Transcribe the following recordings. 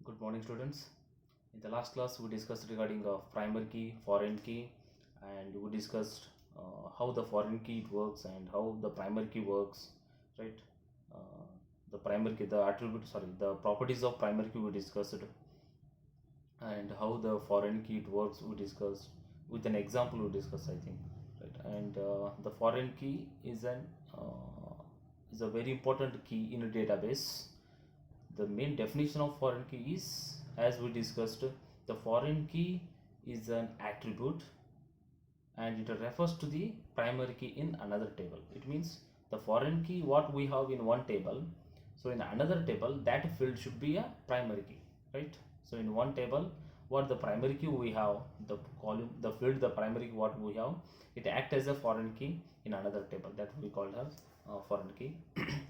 Good morning, students. In the last class, we discussed regarding primary key, foreign key, and we discussed how the foreign key it works and how the primary key works, right? Uh, the primary key, the properties of primary key we discussed, and how the foreign key it works we discussed with an example we discussed, I think, right? And the foreign key is a very important key in a database. The main definition of foreign key is, as we discussed, the foreign key is an attribute and it refers to the primary key in another table. It means the foreign key what we have in one table, so in another table that field should be a primary key, right? So in one table what the primary key we have, the column, the field, the primary key what we have, it acts as a foreign key in another table, that we call as foreign key.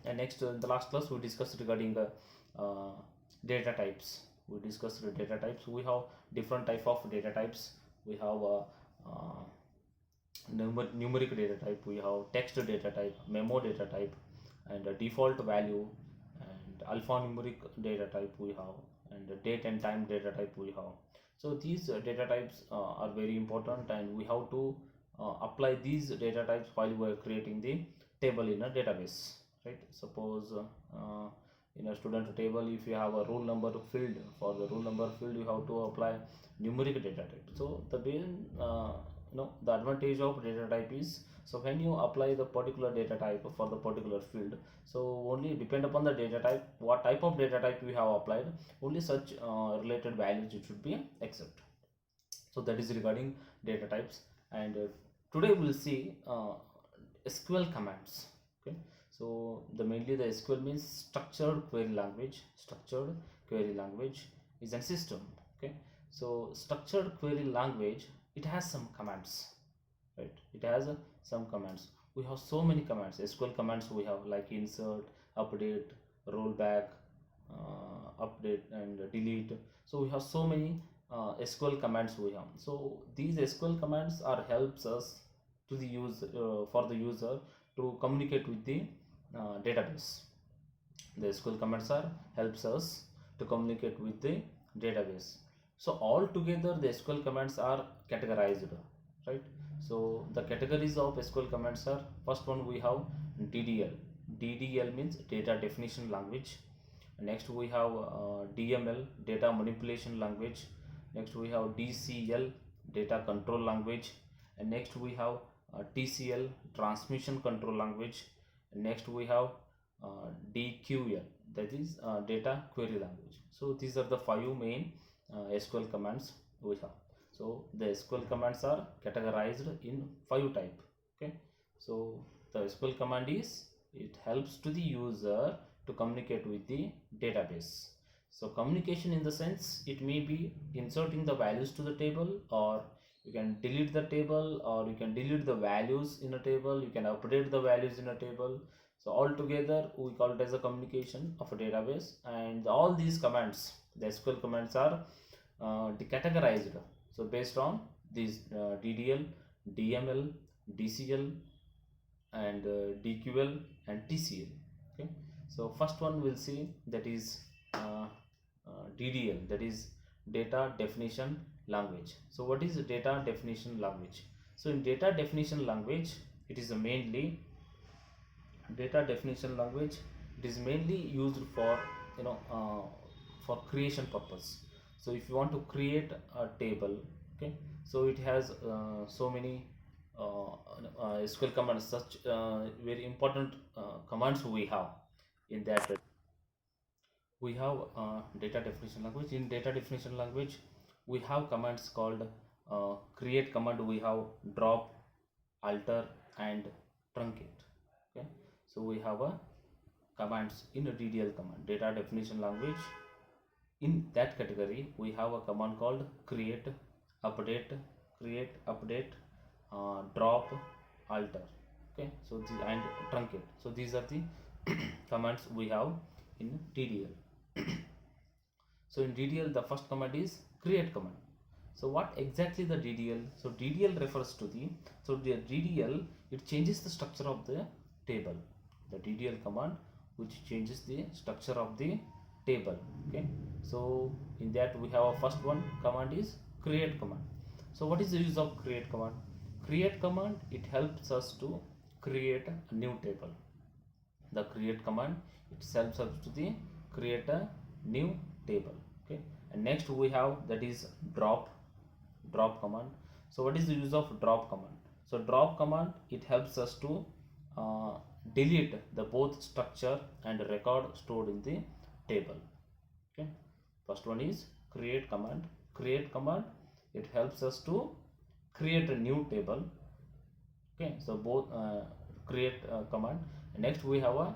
And next, in the last class we discussed regarding uh, data types. We discussed the data types. We have different type of data types. We have uh, numeric data type, we have text data type, memo data type, and a default value, and alphanumeric data type we have, and a date and time data type we have. So these data types are very important, and we have to apply these data types while we are creating the table in a database, right? Suppose in a student table, if you have a roll number field, for the roll number field you have to apply numeric data type. So the main the advantage of data type is, so when you apply the particular data type for the particular field, so only depend upon the data type, what type of data type we have applied, only such related values it should be accept. So that is regarding data types. And today we'll see SQL commands. Okay, so the mainly the SQL means structured query language. Structured query language is a system. Okay, so structured query language, it has some commands, right? It has some commands. We have so many commands, SQL commands we have, like insert, update, rollback, update, and delete. So we have so many SQL commands we have. So these SQL commands are helps us to the use for the user to communicate with the database. The SQL commands are helps us to communicate with the database. So all together the SQL commands are categorized, right? So the categories of SQL commands are, first one we have DDL. DDL means data definition language. Next we have DML, data manipulation language. Next we have DCL, data control language. And next we have TCL, transmission control language. And next we have DQL, that is data query language. So these are the five main SQL commands we have. So the SQL commands are categorized in five type. Okay, so the SQL command is, it helps to the user to communicate with the database. So communication in the sense, it may be inserting the values to the table, or you can delete the table, or you can delete the values in a table, you can update the values in a table. So all together we call it as a communication of a database. And all these commands, the SQL commands, are categorized. So based on these DDL, DML, DCL, and DQL and TCL. Okay, so first one we'll see, that is DDL, that is data definition language. So what is data definition language? So in data definition language, it is mainly data definition language, it is mainly used for for creation purpose. So if you want to create a table, okay, so it has so many SQL commands, such very important commands we have in that. We have data definition language. In data definition language we have commands called create command, we have drop, alter, and truncate. Okay, so we have a commands in a DDL command, data definition language. In that category we have a command called create, update, drop, alter. Okay, so and truncate. So these are the commands we have in DDL. So in DDL the first command is create command. So what exactly the DDL? So DDL refers to the, so the DDL, it changes the structure of the table. The DDL command which changes the structure of the table. Okay, so in that we have our first one command is create command. So what is the use of create command? Create command, it helps us to create a new table. The create command, it helps us to the create a new table. Okay, and next we have that is drop command. So what is the use of drop command? So drop command, it helps us to uh, delete the both structure and record stored in the table. Okay, first one is create command. Create command, it helps us to create a new table. Okay, so both create command. Next we have a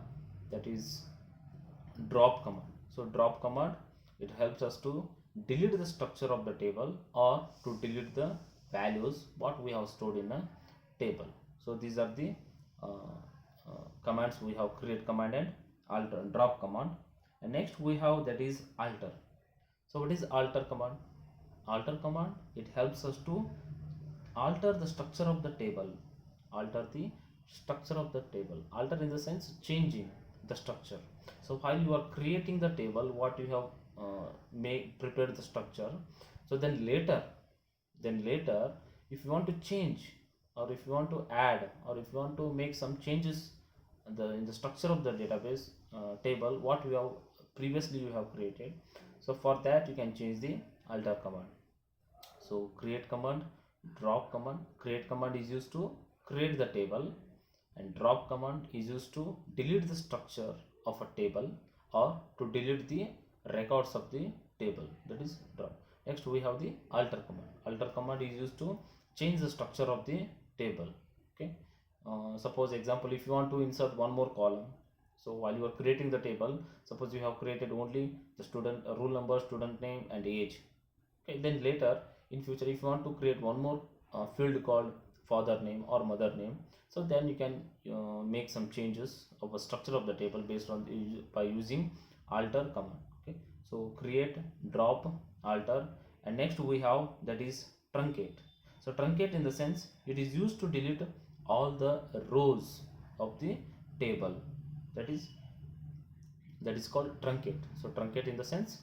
that is drop command. So drop command, it helps us to delete the structure of the table or to delete the values what we have stored in a table. So these are the commands we have: create command and alter drop command. And next we have that is alter. So what is alter command? Alter command, it helps us to alter the structure of the table. Alter the structure of the table, alter in the sense changing the structure. So while you are creating the table, what you have made prepared the structure, so then later if you want to change, or if you want to add, or if you want to make some changes in the structure of the database table what you have previously you have created, so for that you can change the alter command. So create command, drop command. Create command is used to create the table, and drop command is used to delete the structure of a table or to delete the records of the table, that is drop. Next we have the alter command. Alter command is used to change the structure of the table. Okay, suppose example, if you want to insert one more column, so while you are creating the table, suppose you have created only the student roll number, student name and age. Okay, then later in future if you want to create one more field called father name or mother name, so then you can make some changes of the structure of the table based on by using alter command. Okay, so create, drop, alter. And next we have that is truncate. So truncate in the sense it is used to delete all the rows of the table, that is called truncate. So truncate in the sense,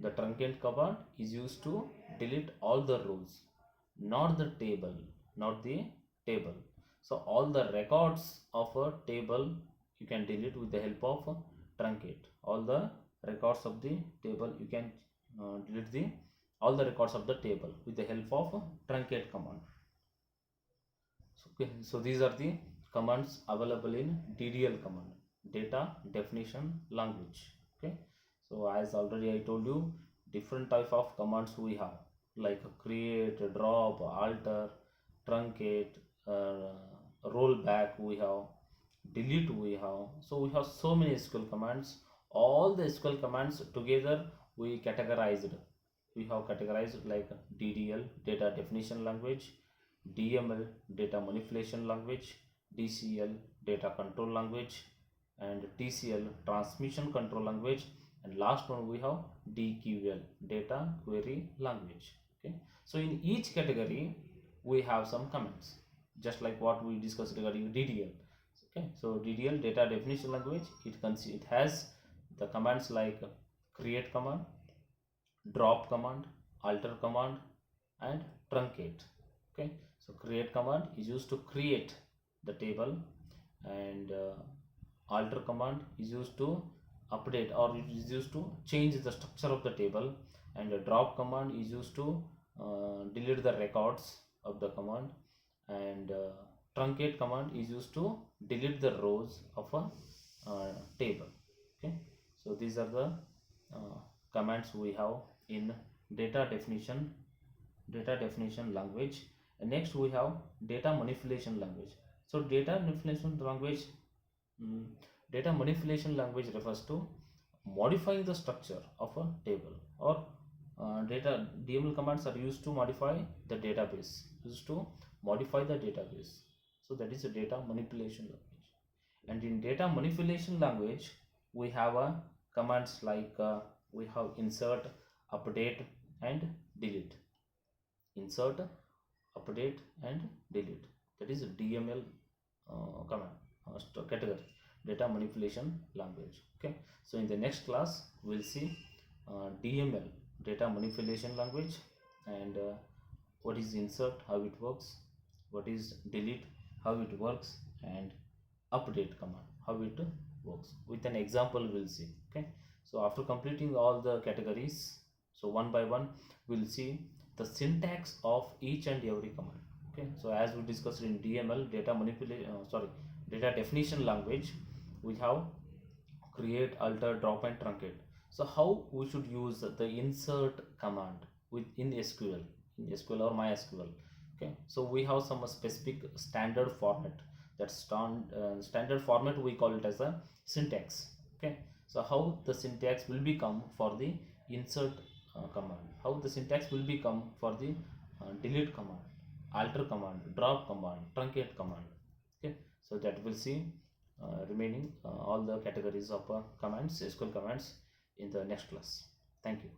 the truncate command is used to delete all the rows, not the table, not the table. So all the records of a table you can delete with the help of truncate. All the records of the table you can delete the all the records of the table with the help of truncate command. So, okay, so these are the commands available in DDL command, data definition language. Okay, so as already I told you, different type of commands we have, like create, drop, alter, truncate, roll back we have, delete we have. So we have so many SQL commands. All the SQL commands together we categorized. We have categorized like DDL, data definition language, DML, data manipulation language, DCL, data control language, and TCL, transmission control language, and last one we have DQL, data query language. Okay, so in each category we have some comments, just like what we discussed regarding DDL. Okay, so DDL, data definition language, it has the commands like create command, drop command, alter command, and truncate. Okay, so create command is used to create the table, and alter command is used to update, or it is used to change the structure of the table, and the drop command is used to delete the records of the command, and truncate command is used to delete the rows of a table. Okay, so these are the uh, commands we have in data definition language. And next we have data manipulation language. So data manipulation language, mm, data manipulation language refers to modifying the structure of a table, or data DML commands are used to modify the database, used to modify the database. So that is a data manipulation language. And in data manipulation language we have commands like we have insert, update, and delete. Insert, update, and delete, that is DML command category. data manipulation language. Okay, so in the next class we'll see DML, data manipulation language, and what is insert, how it works, what is delete, how it works, and update command, how it works. With an example we'll see. Okay, so after completing all the categories, so one by one we'll see the syntax of each and every command. Okay, so as we discussed in DML, data manipulation, data definition language, we have create, alter, drop, and truncate. So how we should use the insert command within SQL, in SQL or MySQL. Okay, so we have some specific standard format. That standard format we call it as a syntax. Okay, so how the syntax will become for the insert command, how the syntax will become for the delete command, alter command, drop command, truncate command. Okay, so that we'll see remaining all the categories of commands, SQL commands, in the next class. Thank you.